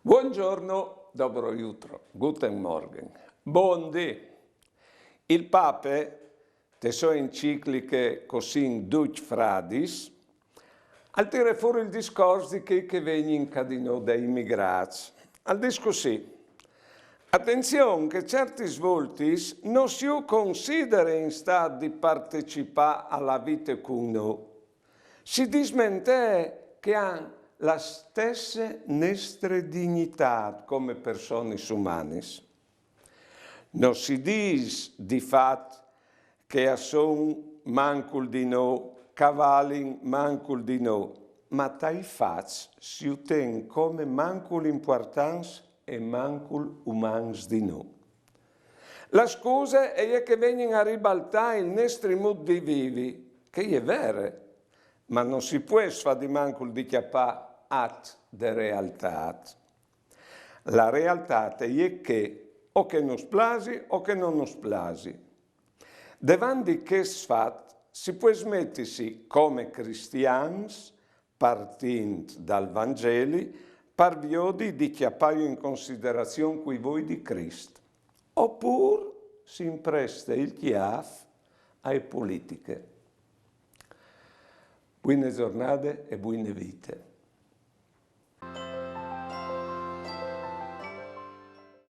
Buongiorno, dobro jutro, guten Morgen. Buondì. Il Pape, te sue encicliche così Duc Fradis, al tirare fuori il discorso di che vengono in cadino dei immigrati. Al disco così. Attenzione che certi svolti non si considera in stato di partecipare alla vita con noi. Si dismente che hanno la stessa nostra dignità come persone umane. Non si dice di fatto che sono mancul di noi, cavalli mancul di noi, ma dai fatti si ottiene come mancul importanza e mancul umans di noi. La scusa è che vengono a ribaltare il nostro modo di vivere, che è vero, ma non si può fare di mancul di chiappare at de realtà. La realtà è che o che non splasi o che non splasi. Davanti che fatto si può smettersi come cristiani, partendo dal Vangelo, per via di chiappare in considerazione qui voi di Cristo. Oppure si impresta il chiaf alle politiche. Buone giornate e buone vite.